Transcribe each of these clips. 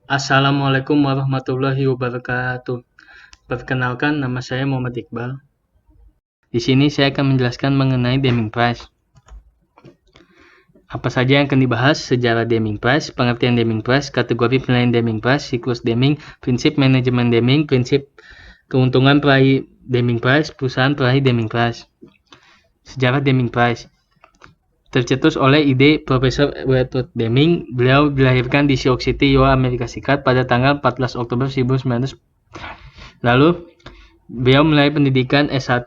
Assalamualaikum warahmatullahi wabarakatuh. Perkenalkan, nama saya Muhammad Iqbal. Di sini saya akan menjelaskan mengenai Deming Price. Apa saja yang akan dibahas? Sejarah Deming Price, pengertian Deming Price, kategori penilaian Deming Price, siklus Deming, prinsip manajemen Deming, prinsip keuntungan peraih Deming Price, perusahaan peraih Deming Price. Sejarah Deming Price tercetus oleh ide Profesor Edward Deming. Beliau dilahirkan di Sioux City, Iowa, Amerika Serikat pada tanggal 14 Oktober 1900. Lalu, beliau mulai pendidikan S1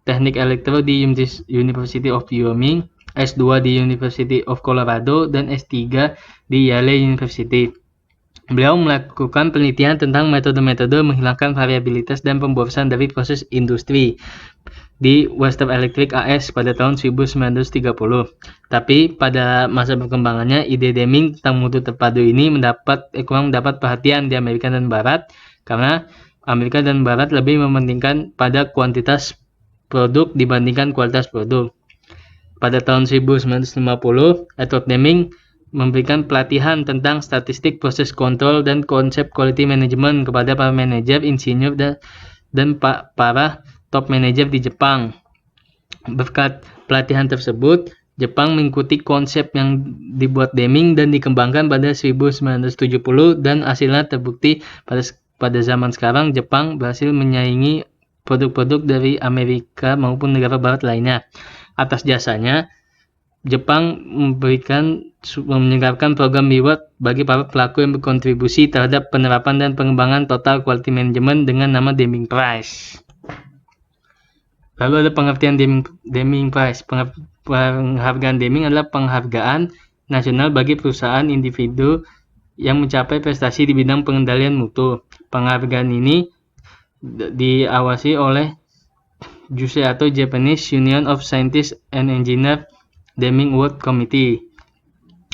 Teknik Elektro di University of Wyoming, S2 di University of Colorado, dan S3 di Yale University. Beliau melakukan penelitian tentang metode-metode menghilangkan variabilitas dan pemborosan dari proses industri di Western Electric AS pada tahun 1930. Tapi pada masa perkembangannya, ide Deming tentang mutu terpadu ini kurang mendapat perhatian di Amerika dan Barat, karena Amerika dan Barat lebih mementingkan pada kuantitas produk dibandingkan kualitas produk. Pada tahun 1950, Edward Deming memberikan pelatihan tentang statistik proses kontrol dan konsep quality management kepada para manajer, insinyur, dan para top manajer di Jepang. Berkat pelatihan tersebut, Jepang mengikuti konsep yang dibuat Deming dan dikembangkan pada 1970, dan hasilnya terbukti pada zaman sekarang Jepang berhasil menyaingi produk-produk dari Amerika maupun negara barat lainnya. Atas jasanya, Jepang menyegarkan program reward bagi para pelaku yang berkontribusi terhadap penerapan dan pengembangan total quality management dengan nama Deming Price. Lalu ada pengertian Deming Price. Penghargaan Deming adalah penghargaan nasional bagi perusahaan individu yang mencapai prestasi di bidang pengendalian mutu. Penghargaan ini diawasi oleh JUSE atau Japanese Union of Scientists and Engineers Deming Award Committee.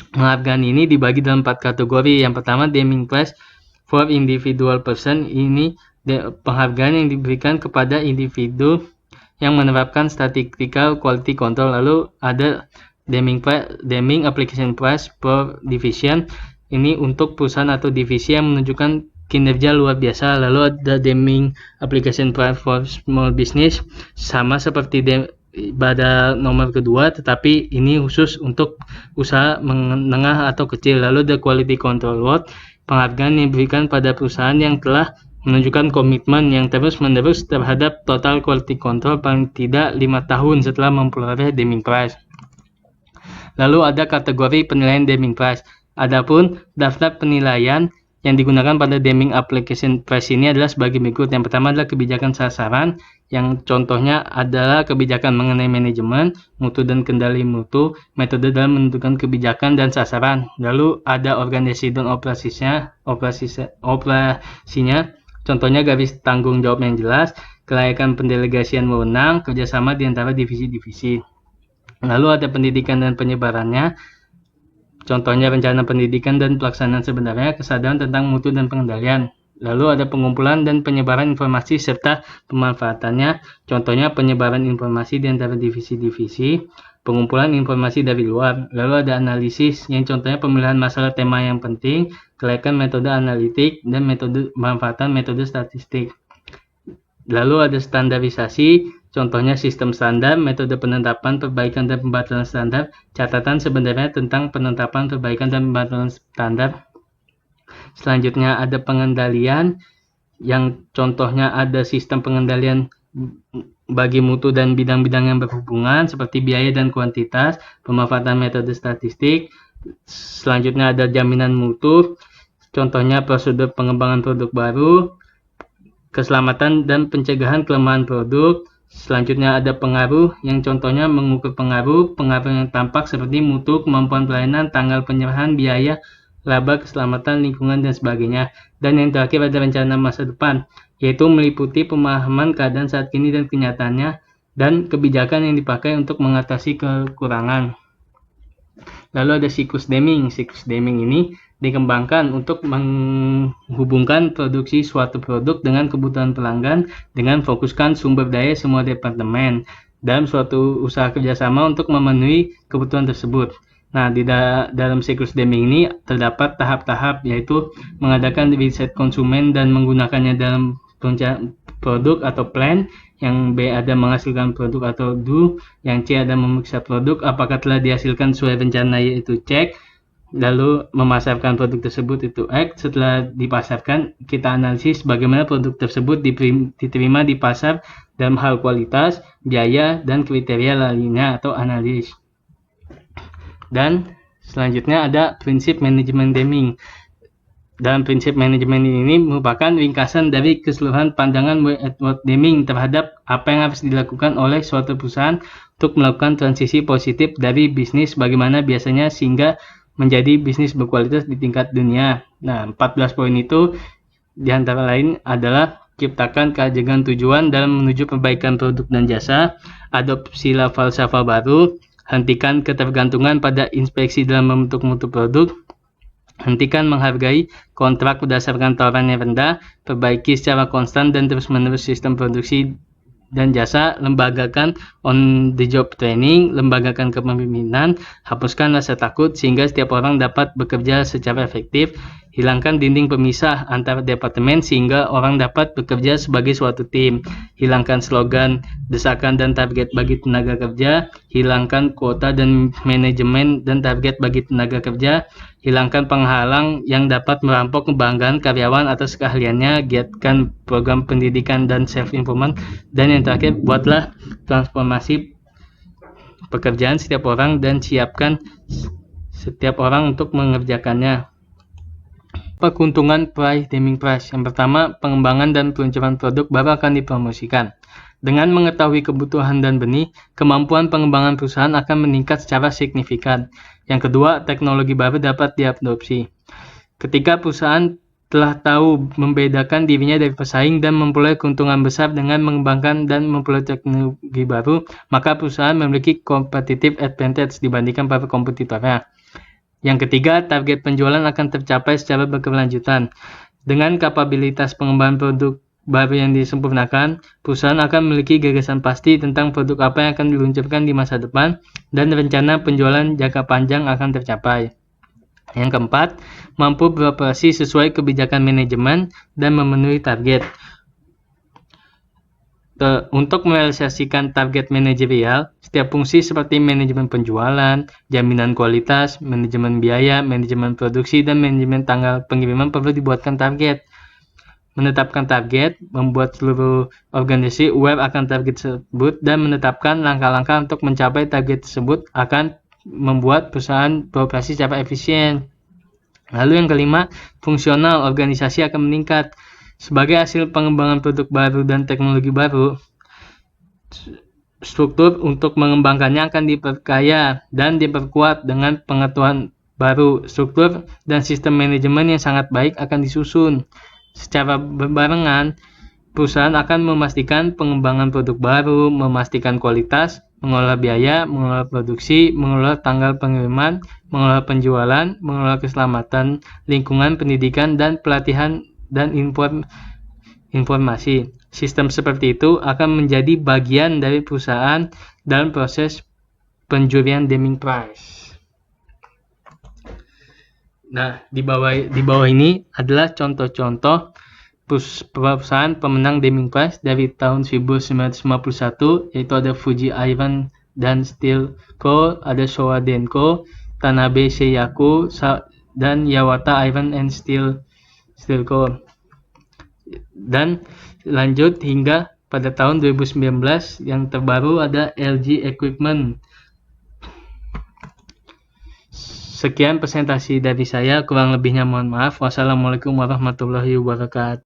Penghargaan ini dibagi dalam 4 kategori. Yang pertama, Deming Prize for Individual Person. Ini penghargaan yang diberikan kepada individu yang menerapkan statistical quality control. Lalu ada Deming Application Prize for Division. Ini untuk perusahaan atau divisi yang menunjukkan kinerja luar biasa. Lalu ada Deming Application Prize for Small Business, sama seperti pada nomor kedua, tetapi ini khusus untuk usaha menengah atau kecil. Lalu ada Quality Control Award, penghargaan yang diberikan pada perusahaan yang telah menunjukkan komitmen yang terus-menerus terhadap total quality control paling tidak 5 tahun setelah memperoleh Deming Prize. Lalu ada kategori penilaian Deming Prize. Adapun daftar penilaian yang digunakan pada Deming Application Prize ini adalah sebagai berikut. Yang pertama adalah kebijakan sasaran, yang contohnya adalah kebijakan mengenai manajemen, mutu dan kendali mutu, metode dalam menentukan kebijakan dan sasaran. Lalu ada organisasi dan operasinya, contohnya garis tanggung jawab yang jelas, kelayakan pendelegasian wewenang, kerjasama di antara divisi-divisi. Lalu ada pendidikan dan penyebarannya, contohnya rencana pendidikan dan pelaksanaan sebenarnya, kesadaran tentang mutu dan pengendalian. Lalu ada pengumpulan dan penyebaran informasi serta pemanfaatannya, contohnya penyebaran informasi di antara divisi-divisi, pengumpulan informasi dari luar. Lalu ada analisis, yang contohnya pemilihan masalah tema yang penting, kelayakan metode analitik, dan metode pemanfaatan metode statistik. Lalu ada standarisasi, contohnya sistem standar, metode penetapan, perbaikan, dan pembatalan standar, catatan sebenarnya tentang penetapan, perbaikan, dan pembatalan standar. Selanjutnya ada pengendalian, yang contohnya ada sistem pengendalian bagi mutu dan bidang-bidang yang berhubungan seperti biaya dan kuantitas, pemanfaatan metode statistik. Selanjutnya ada jaminan mutu, contohnya prosedur pengembangan produk baru, keselamatan dan pencegahan kelemahan produk. Selanjutnya ada pengaruh, yang contohnya mengukur pengaruh yang tampak seperti mutu, kemampuan pelayanan, tanggal penyerahan, biaya, laba, keselamatan, lingkungan, dan sebagainya. Dan yang terakhir ada rencana masa depan, yaitu meliputi pemahaman keadaan saat ini dan kenyataannya, dan kebijakan yang dipakai untuk mengatasi kekurangan. Lalu ada siklus Deming. Siklus Deming ini dikembangkan untuk menghubungkan produksi suatu produk dengan kebutuhan pelanggan dengan fokuskan sumber daya semua departemen dalam suatu usaha kerjasama untuk memenuhi kebutuhan tersebut. Nah, di dalam siklus Deming ini terdapat tahap-tahap, yaitu mengadakan riset konsumen dan menggunakannya dalam produk atau plan. Yang B ada menghasilkan produk atau do. Yang C ada memeriksa produk apakah telah dihasilkan sesuai rencana, yaitu check. Lalu memasarkan produk tersebut, itu X. Setelah dipasarkan, kita analisis bagaimana produk tersebut diterima di pasar dalam hal kualitas, biaya, dan kriteria lainnya atau analis. Dan selanjutnya ada prinsip manajemen Deming. Dalam prinsip manajemen ini merupakan ringkasan dari keseluruhan pandangan Edward Deming terhadap apa yang harus dilakukan oleh suatu perusahaan untuk melakukan transisi positif dari bisnis bagaimana biasanya sehingga menjadi bisnis berkualitas di tingkat dunia. Nah, 14 poin itu diantara lain adalah ciptakan keajaiban tujuan dalam menuju perbaikan produk dan jasa, adopsilah falsafah baru, hentikan ketergantungan pada inspeksi dalam membentuk mutu produk, hentikan menghargai kontrak berdasarkan tawaran yang rendah, perbaiki secara konstan dan terus-menerus sistem produksi dan jasa, lembagakan on-the-job training, lembagakan kepemimpinan, hapuskan rasa takut sehingga setiap orang dapat bekerja secara efektif, hilangkan dinding pemisah antara departemen sehingga orang dapat bekerja sebagai suatu tim, hilangkan slogan, desakan dan target bagi tenaga kerja, hilangkan kuota dan manajemen dan target bagi tenaga kerja, hilangkan penghalang yang dapat merampok kebanggaan karyawan atas keahliannya, giatkan program pendidikan dan self-improvement, dan yang terakhir, buatlah transformasi pekerjaan setiap orang dan siapkan setiap orang untuk mengerjakannya. Keuntungan price Deming Price. Yang pertama, pengembangan dan peluncuran produk baru akan dipromosikan. Dengan mengetahui kebutuhan dan benih, kemampuan pengembangan perusahaan akan meningkat secara signifikan. Yang kedua, teknologi baru dapat diadopsi. Ketika perusahaan telah tahu membedakan dirinya dari pesaing dan memperoleh keuntungan besar dengan mengembangkan dan memperoleh teknologi baru, maka perusahaan memiliki competitive advantage dibandingkan para kompetitornya. Yang ketiga, target penjualan akan tercapai secara berkelanjutan. Dengan kapabilitas pengembangan produk baru yang disempurnakan, perusahaan akan memiliki gagasan pasti tentang produk apa yang akan diluncurkan di masa depan, dan rencana penjualan jangka panjang akan tercapai. Yang keempat, mampu beroperasi sesuai kebijakan manajemen dan memenuhi target. Untuk merealisasikan target manajerial, setiap fungsi seperti manajemen penjualan, jaminan kualitas, manajemen biaya, manajemen produksi, dan manajemen tanggal pengiriman perlu dibuatkan target. Menetapkan target, membuat seluruh organisasi aware akan target tersebut, dan menetapkan langkah-langkah untuk mencapai target tersebut akan membuat perusahaan beroperasi secara efisien. Lalu yang kelima, fungsional organisasi akan meningkat. Sebagai hasil pengembangan produk baru dan teknologi baru, struktur untuk mengembangkannya akan diperkaya dan diperkuat dengan pengetahuan baru. Struktur dan sistem manajemen yang sangat baik akan disusun. Secara berbarengan, perusahaan akan memastikan pengembangan produk baru, memastikan kualitas, mengelola biaya, mengelola produksi, mengelola tanggal pengiriman, mengelola penjualan, mengelola keselamatan, lingkungan, pendidikan, dan pelatihan dan informasi. Sistem seperti itu akan menjadi bagian dari perusahaan dalam proses penjurian Deming Price. Nah, di bawah ini adalah contoh-contoh perusahaan pemenang Deming Price dari tahun 1951, yaitu ada Fuji Iron dan Steel Co., ada Showa Denko, Tanabe Seiyaku, dan Yawata Iron and Steel Co. Dan lanjut hingga pada tahun 2019 yang terbaru ada LG Equipment. Sekian presentasi dari saya, kurang lebihnya mohon maaf. Wassalamualaikum warahmatullahi wabarakatuh.